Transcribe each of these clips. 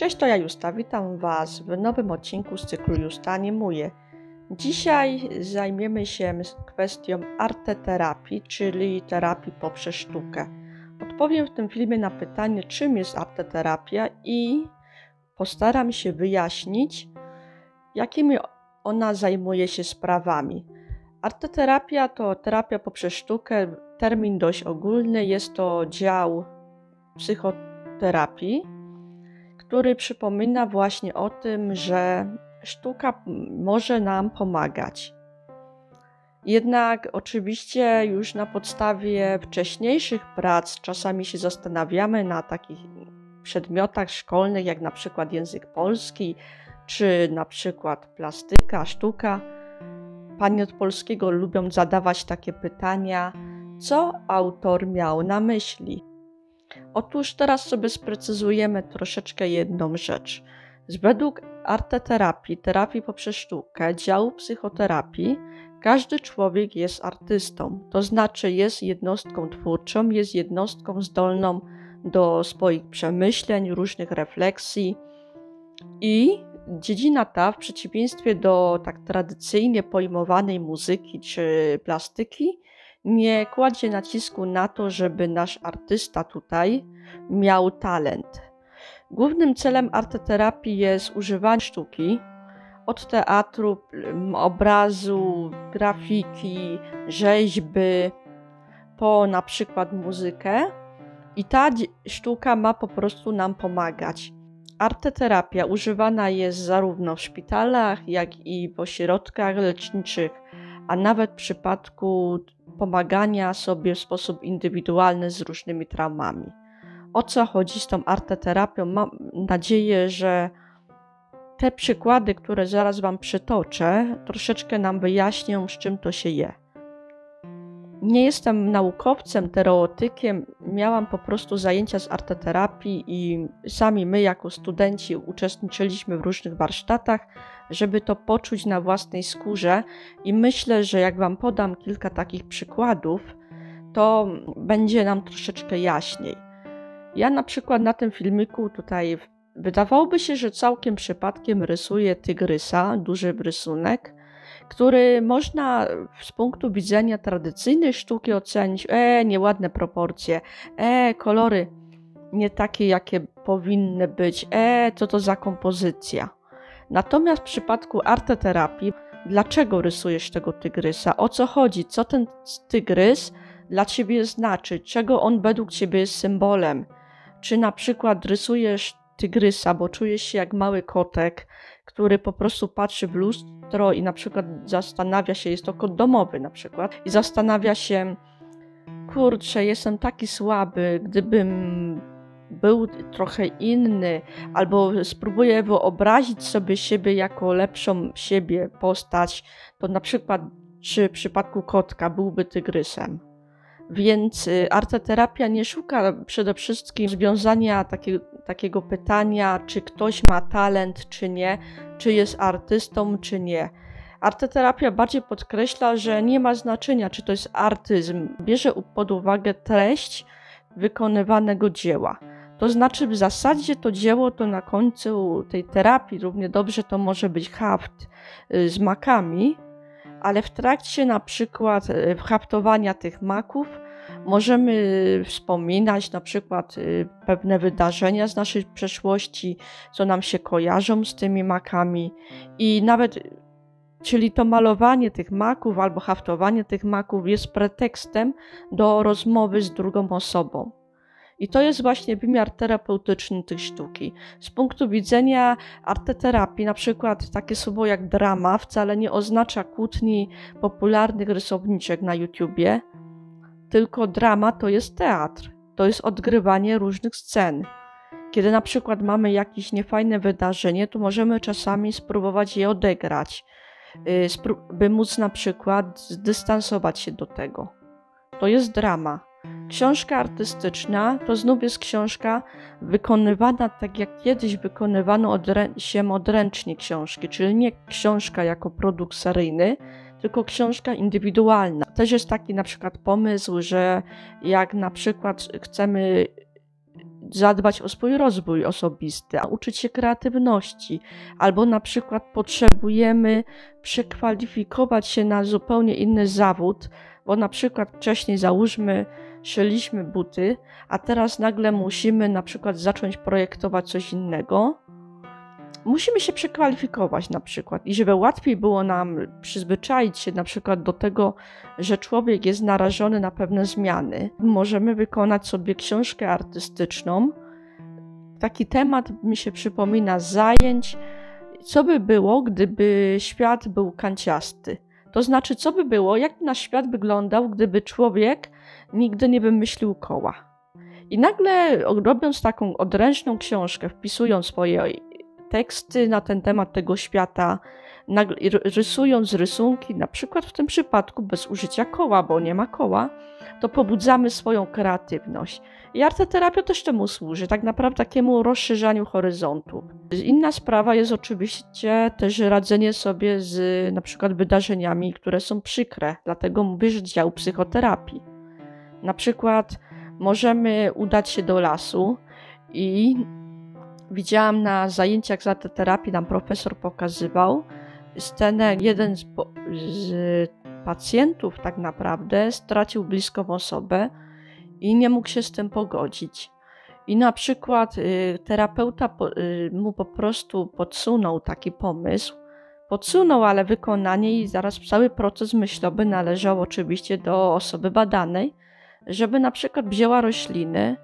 Cześć, to ja Justa, witam Was w nowym odcinku z cyklu Justa animuje. Dzisiaj zajmiemy się kwestią arteterapii, czyli terapii poprzez sztukę. Odpowiem w tym filmie na pytanie, czym jest arteterapia i postaram się wyjaśnić, jakimi ona zajmuje się sprawami. Arteterapia to terapia poprzez sztukę, termin dość ogólny, jest to dział psychoterapii, który przypomina właśnie o tym, że sztuka może nam pomagać. Jednak oczywiście już na podstawie wcześniejszych prac czasami się zastanawiamy na takich przedmiotach szkolnych, jak na przykład język polski, czy na przykład plastyka, sztuka. Panie od polskiego lubią zadawać takie pytania, co autor miał na myśli. Otóż teraz sobie sprecyzujemy troszeczkę jedną rzecz. Według arteterapii, terapii poprzez sztukę, działu psychoterapii, każdy człowiek jest artystą, to znaczy jest jednostką twórczą, jest jednostką zdolną do swoich przemyśleń, różnych refleksji i dziedzina ta, w przeciwieństwie do tak tradycyjnie pojmowanej muzyki czy plastyki, nie kładzie nacisku na to, żeby nasz artysta tutaj miał talent. Głównym celem arteterapii jest używanie sztuki, od teatru, obrazu, grafiki, rzeźby, po na przykład muzykę i ta sztuka ma po prostu nam pomagać. Arteterapia używana jest zarówno w szpitalach, jak i w ośrodkach leczniczych, a nawet w przypadku pomagania sobie w sposób indywidualny z różnymi traumami. O co chodzi z tą arteterapią? Mam nadzieję, że te przykłady, które zaraz Wam przytoczę, troszeczkę nam wyjaśnią, z czym to się je. Nie jestem naukowcem, teoretykiem, miałam po prostu zajęcia z arteterapii i sami my jako studenci uczestniczyliśmy w różnych warsztatach, żeby to poczuć na własnej skórze i myślę, że jak Wam podam kilka takich przykładów, to będzie nam troszeczkę jaśniej. Ja na przykład na tym filmiku tutaj wydawałoby się, że całkiem przypadkiem rysuję tygrysa, duży rysunek, który można z punktu widzenia tradycyjnej sztuki ocenić, nieładne proporcje, kolory nie takie, jakie powinny być, co to za kompozycja. Natomiast w przypadku arteterapii, dlaczego rysujesz tego tygrysa? O co chodzi? Co ten tygrys dla Ciebie znaczy? Czego on według Ciebie jest symbolem? Czy na przykład rysujesz tygrysa, bo czujesz się jak mały kotek, który po prostu patrzy w lustro i na przykład zastanawia się, jest to kot domowy na przykład, i zastanawia się, kurczę, jestem taki słaby, gdybym był trochę inny, albo spróbuję wyobrazić sobie siebie jako lepszą siebie postać, to na przykład czy w przypadku kotka byłby tygrysem. Więc arteterapia nie szuka przede wszystkim rozwiązania takiego pytania, czy ktoś ma talent, czy nie, czy jest artystą, czy nie. Arteterapia bardziej podkreśla, że nie ma znaczenia, czy to jest artyzm. Bierze pod uwagę treść wykonywanego dzieła. To znaczy w zasadzie to dzieło to na końcu tej terapii równie dobrze to może być haft z makami, ale w trakcie na przykład haftowania tych maków możemy wspominać na przykład pewne wydarzenia z naszej przeszłości, co nam się kojarzą z tymi makami i nawet, czyli to malowanie tych maków albo haftowanie tych maków jest pretekstem do rozmowy z drugą osobą. I to jest właśnie wymiar terapeutyczny tych sztuki. Z punktu widzenia arteterapii, na przykład takie słowo jak drama wcale nie oznacza kłótni popularnych rysowniczek na YouTubie, tylko drama to jest teatr, to jest odgrywanie różnych scen. Kiedy na przykład mamy jakieś niefajne wydarzenie, to możemy czasami spróbować je odegrać, by móc na przykład zdystansować się do tego. To jest drama. Książka artystyczna to znów jest książka wykonywana tak jak kiedyś wykonywano odręcznie książki, czyli nie książka jako produkt seryjny, tylko książka indywidualna. Też jest taki na przykład pomysł, że jak na przykład chcemy zadbać o swój rozwój osobisty, uczyć się kreatywności, albo na przykład potrzebujemy przekwalifikować się na zupełnie inny zawód, bo na przykład wcześniej załóżmy szyliśmy buty, a teraz nagle musimy na przykład zacząć projektować coś innego. Musimy się przekwalifikować na przykład i żeby łatwiej było nam przyzwyczaić się na przykład do tego, że człowiek jest narażony na pewne zmiany. Możemy wykonać sobie książkę artystyczną. Taki temat mi się przypomina z zajęć. Co by było, gdyby świat był kanciasty? To znaczy, co by było, jak nasz świat wyglądał, gdyby człowiek nigdy nie wymyślił koła. I nagle robiąc taką odręczną książkę, wpisując swoje teksty na ten temat tego świata, rysując rysunki, na przykład w tym przypadku bez użycia koła, bo nie ma koła, to pobudzamy swoją kreatywność. I arteterapia też temu służy, tak naprawdę takiemu rozszerzaniu horyzontów. Inna sprawa jest oczywiście też radzenie sobie z na przykład wydarzeniami, które są przykre, dlatego mówię, że dział psychoterapii. Na przykład możemy udać się do lasu i widziałam na zajęciach z arteterapii, nam profesor pokazywał scenę, jeden z pacjentów tak naprawdę stracił bliską osobę i nie mógł się z tym pogodzić. I na przykład terapeuta mu po prostu podsunął taki pomysł, ale wykonanie i zaraz cały proces myślowy należał oczywiście do osoby badanej, żeby na przykład wzięła rośliny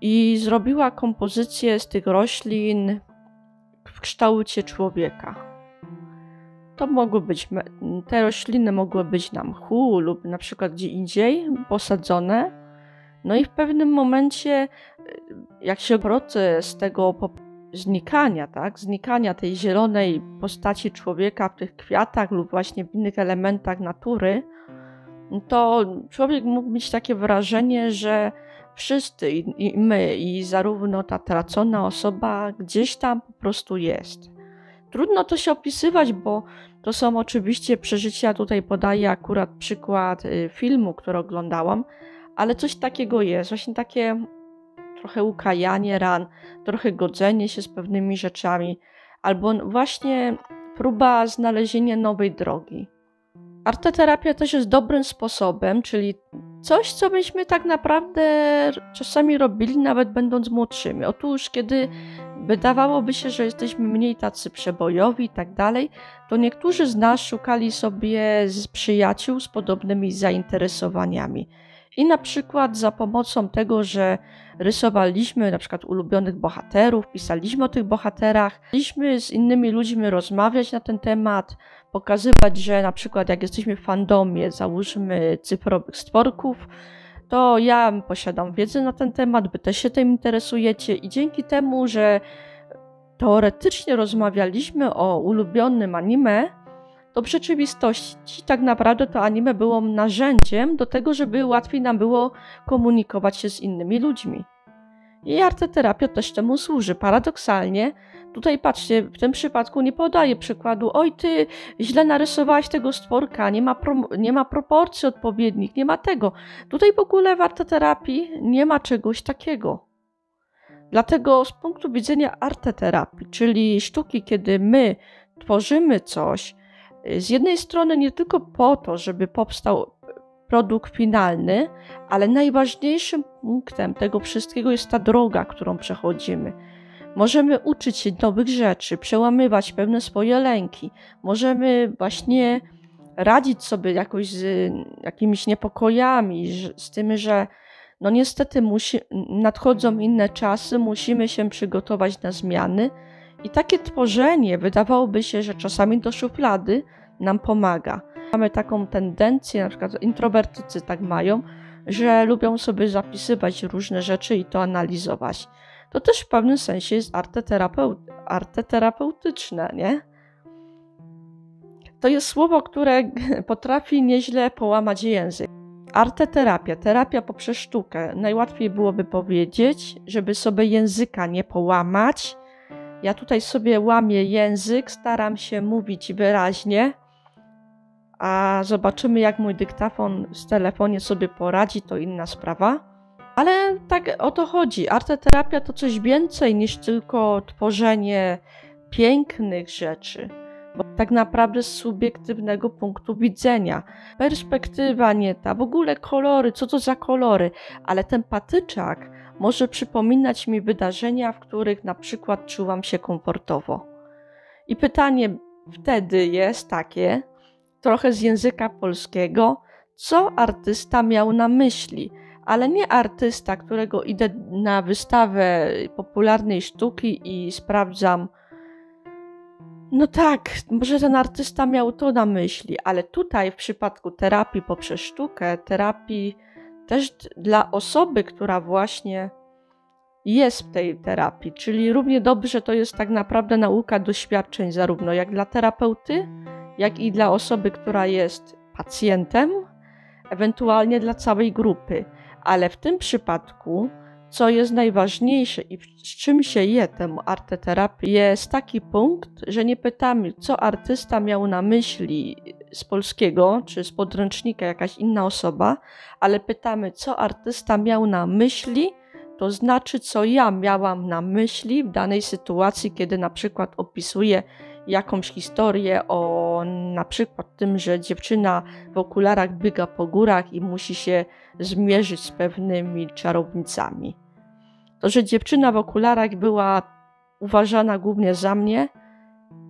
i zrobiła kompozycję z tych roślin w kształcie człowieka. Te rośliny mogły być na mchu lub na przykład gdzie indziej posadzone. No i w pewnym momencie, jak się proces tego znikania tej zielonej postaci człowieka w tych kwiatach lub właśnie w innych elementach natury, to człowiek mógł mieć takie wrażenie, że wszyscy i my, i zarówno ta tracona osoba gdzieś tam po prostu jest. Trudno to się opisywać, bo to są oczywiście przeżycia, tutaj podaję akurat przykład filmu, który oglądałam, ale coś takiego jest, właśnie takie trochę ukajanie ran, trochę godzenie się z pewnymi rzeczami, albo właśnie próba znalezienia nowej drogi. Arteterapia też jest dobrym sposobem, czyli coś, co myśmy tak naprawdę czasami robili, nawet będąc młodszymi. Otóż, kiedy wydawałoby się, że jesteśmy mniej tacy przebojowi i tak dalej, to niektórzy z nas szukali sobie przyjaciół z podobnymi zainteresowaniami. I na przykład za pomocą tego, że rysowaliśmy na przykład ulubionych bohaterów, pisaliśmy o tych bohaterach, chcieliśmy z innymi ludźmi rozmawiać na ten temat, pokazywać, że na przykład jak jesteśmy w fandomie, załóżmy cyfrowych stworków, to ja posiadam wiedzę na ten temat, wy też się tym interesujecie i dzięki temu, że teoretycznie rozmawialiśmy o ulubionym anime, to w rzeczywistości tak naprawdę to anime było narzędziem do tego, żeby łatwiej nam było komunikować się z innymi ludźmi. I arteterapia też temu służy. Paradoksalnie, tutaj patrzcie, w tym przypadku nie podaję przykładu, oj ty źle narysowałaś tego stworka, nie ma proporcji odpowiednich, nie ma tego. Tutaj w ogóle w arteterapii nie ma czegoś takiego. Dlatego z punktu widzenia arteterapii, czyli sztuki, kiedy my tworzymy coś, z jednej strony nie tylko po to, żeby powstał produkt finalny, ale najważniejszym punktem tego wszystkiego jest ta droga, którą przechodzimy. Możemy uczyć się nowych rzeczy, przełamywać pewne swoje lęki. Możemy właśnie radzić sobie jakoś z jakimiś niepokojami, z tym, że no niestety nadchodzą inne czasy, musimy się przygotować na zmiany. I takie tworzenie wydawałoby się, że czasami do szuflady nam pomaga. Mamy taką tendencję, na przykład introwertycy tak mają, że lubią sobie zapisywać różne rzeczy i to analizować. To też w pewnym sensie jest arteterapeutyczne, nie? To jest słowo, które potrafi nieźle połamać język. Arteterapia, terapia poprzez sztukę. Najłatwiej byłoby powiedzieć, żeby sobie języka nie połamać. Ja tutaj sobie łamię język, staram się mówić wyraźnie, a zobaczymy, jak mój dyktafon w telefonie sobie poradzi, to inna sprawa. Ale tak o to chodzi. Arteterapia to coś więcej niż tylko tworzenie pięknych rzeczy. Bo tak naprawdę z subiektywnego punktu widzenia. Perspektywa nie ta, w ogóle kolory, co to za kolory. Ale ten patyczak może przypominać mi wydarzenia, w których na przykład czułam się komfortowo. I pytanie wtedy jest takie, trochę z języka polskiego, co artysta miał na myśli. Ale nie artysta, którego idę na wystawę popularnej sztuki i sprawdzam, no tak, może ten artysta miał to na myśli, ale tutaj w przypadku terapii poprzez sztukę, terapii też dla osoby, która właśnie jest w tej terapii, czyli równie dobrze to jest tak naprawdę nauka doświadczeń zarówno jak dla terapeuty, jak i dla osoby, która jest pacjentem, ewentualnie dla całej grupy. Ale w tym przypadku, co jest najważniejsze i z czym się je tę arteterapię, jest taki punkt, że nie pytamy, co artysta miał na myśli z polskiego, czy z podręcznika jakaś inna osoba, ale pytamy, co artysta miał na myśli, to znaczy, co ja miałam na myśli w danej sytuacji, kiedy na przykład opisuję jakąś historię o na przykład tym, że dziewczyna w okularach biega po górach i musi się zmierzyć z pewnymi czarownicami. To, że dziewczyna w okularach była uważana głównie za mnie,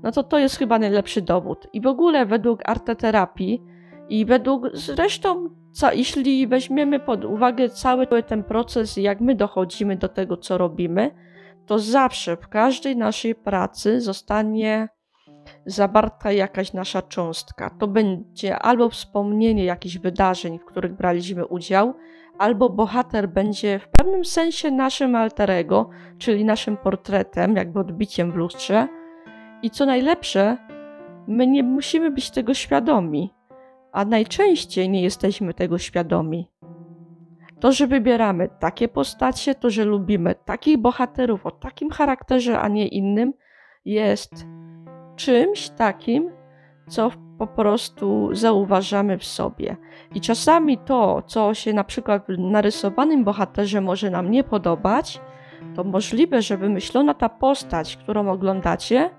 no to jest chyba najlepszy dowód. I w ogóle według arteterapii i według zresztą, jeśli weźmiemy pod uwagę cały ten proces, jak my dochodzimy do tego, co robimy, to zawsze w każdej naszej pracy zostanie zawarta jakaś nasza cząstka. To będzie albo wspomnienie jakichś wydarzeń, w których braliśmy udział, albo bohater będzie w pewnym sensie naszym alter ego, czyli naszym portretem, jakby odbiciem w lustrze. I co najlepsze, my nie musimy być tego świadomi, a najczęściej nie jesteśmy tego świadomi. To, że wybieramy takie postacie, to, że lubimy takich bohaterów o takim charakterze, a nie innym, jest czymś takim, co po prostu zauważamy w sobie. I czasami to, co się na przykład w narysowanym bohaterze może nam nie podobać, to możliwe, że wymyślona ta postać, którą oglądacie,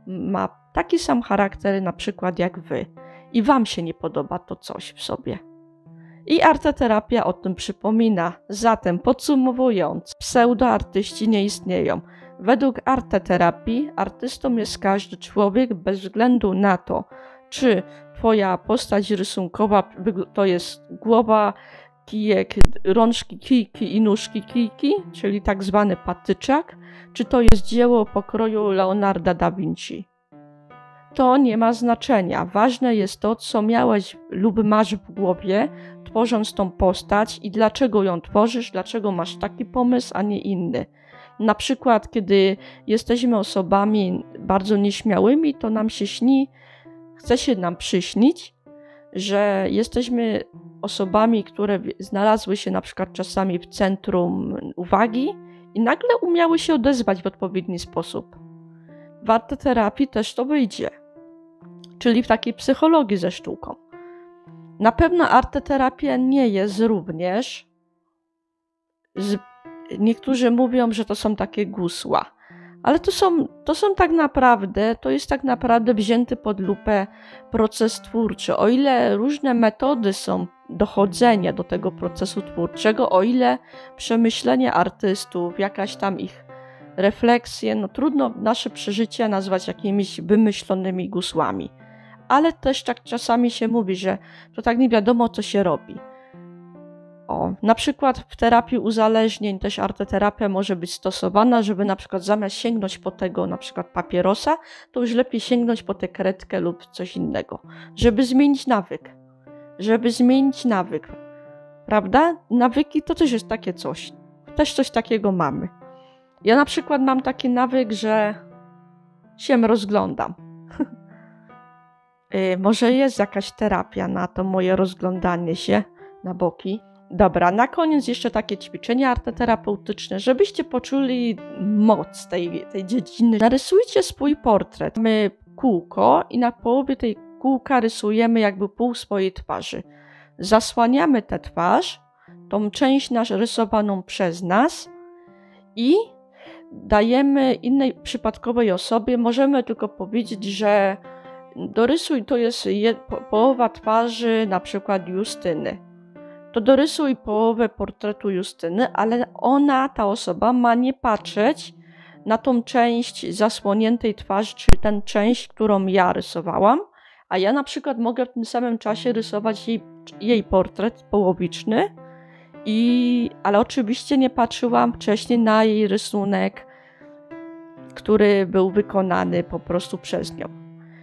ma taki sam charakter na przykład jak wy. I wam się nie podoba to coś w sobie. I arteterapia o tym przypomina. Zatem podsumowując, pseudoartyści nie istnieją. Według arteterapii artystą jest każdy człowiek bez względu na to, czy twoja postać rysunkowa to jest głowa, kijek, rączki, kijki i nóżki kijki, czyli tak zwany patyczak, czy to jest dzieło pokroju Leonarda da Vinci. To nie ma znaczenia. Ważne jest to, co miałeś lub masz w głowie, tworząc tą postać i dlaczego ją tworzysz, dlaczego masz taki pomysł, a nie inny. Na przykład, kiedy jesteśmy osobami bardzo nieśmiałymi, to nam się śni, chce się nam przyśnić, że jesteśmy osobami, które znalazły się na przykład czasami w centrum uwagi i nagle umiały się odezwać w odpowiedni sposób. W arteterapii też to wyjdzie, czyli w takiej psychologii ze sztuką. Na pewno arteterapia nie jest również, niektórzy mówią, że to są takie gusła, ale to są tak naprawdę, to jest tak naprawdę wzięty pod lupę proces twórczy. O ile różne metody są dochodzenia do tego procesu twórczego, o ile przemyślenie artystów, jakaś tam ich refleksje, no trudno nasze przeżycia nazwać jakimiś wymyślonymi gusłami. Ale też tak czasami się mówi, że to tak nie wiadomo, co się robi. Na przykład w terapii uzależnień też arteterapia może być stosowana, żeby na przykład zamiast sięgnąć po tego na przykład papierosa, to już lepiej sięgnąć po tę kredkę lub coś innego, żeby zmienić nawyk. Prawda? Nawyki to też jest takie coś. Też coś takiego mamy. Ja na przykład mam taki nawyk, że się rozglądam. Może jest jakaś terapia na to moje rozglądanie się na boki. Dobra, na koniec jeszcze takie ćwiczenia arteterapeutyczne, żebyście poczuli moc tej dziedziny. Narysujcie swój portret. Mamy kółko i na połowie tej kółka rysujemy jakby pół swojej twarzy. Zasłaniamy tę twarz tą część rysowaną przez nas i dajemy innej przypadkowej osobie, możemy tylko powiedzieć, że dorysuj, to jest połowa twarzy na przykład Justyny. To dorysuj połowę portretu Justyny, ale ta osoba ma nie patrzeć na tą część zasłoniętej twarzy, czyli tę część, którą ja rysowałam, a ja na przykład mogę w tym samym czasie rysować jej portret połowiczny, ale oczywiście nie patrzyłam wcześniej na jej rysunek, który był wykonany po prostu przez nią.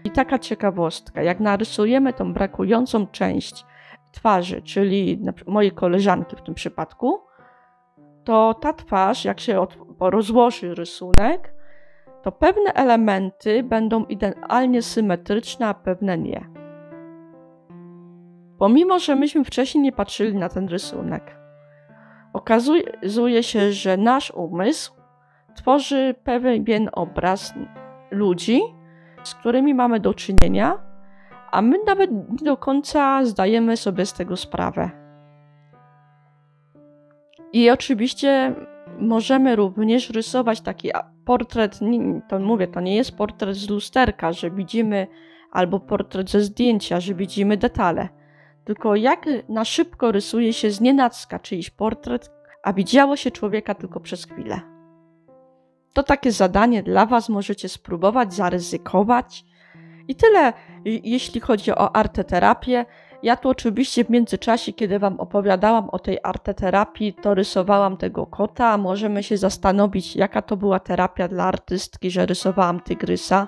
I taka ciekawostka, jak narysujemy tą brakującą część twarzy, czyli mojej koleżanki w tym przypadku, to ta twarz, jak się rozłoży rysunek, to pewne elementy będą idealnie symetryczne, a pewne nie. Pomimo, że myśmy wcześniej nie patrzyli na ten rysunek. Okazuje się, że nasz umysł tworzy pewien obraz ludzi, z którymi mamy do czynienia, a my nawet nie do końca zdajemy sobie z tego sprawę. I oczywiście możemy również rysować taki portret, to nie jest portret z lusterka, że widzimy, albo portret ze zdjęcia, że widzimy detale. Tylko jak na szybko rysuje się znienacka czyjś portret, a widziało się człowieka tylko przez chwilę. To takie zadanie dla Was, możecie spróbować, zaryzykować. I tyle, jeśli chodzi o arteterapię. Ja tu oczywiście w międzyczasie, kiedy Wam opowiadałam o tej arteterapii, to rysowałam tego kota. Możemy się zastanowić, jaka to była terapia dla artystki, że rysowałam tygrysa.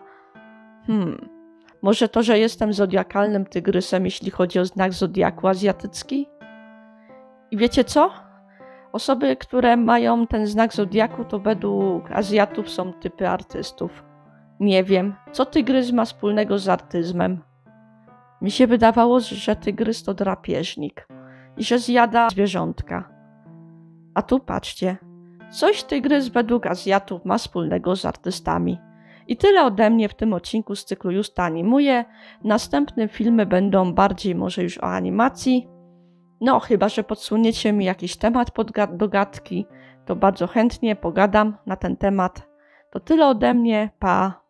Może to, że jestem zodiakalnym tygrysem, jeśli chodzi o znak zodiaku azjatycki? I wiecie co? Osoby, które mają ten znak zodiaku, to według Azjatów są typy artystów. Nie wiem, co tygrys ma wspólnego z artyzmem. Mi się wydawało, że tygrys to drapieżnik i że zjada zwierzątka. A tu patrzcie, coś tygrys według Azjatów ma wspólnego z artystami. I tyle ode mnie w tym odcinku z cyklu Justa animuje. Następne filmy będą bardziej może już o animacji. No, chyba że podsuniecie mi jakiś temat do gadki, to bardzo chętnie pogadam na ten temat. To tyle ode mnie, pa!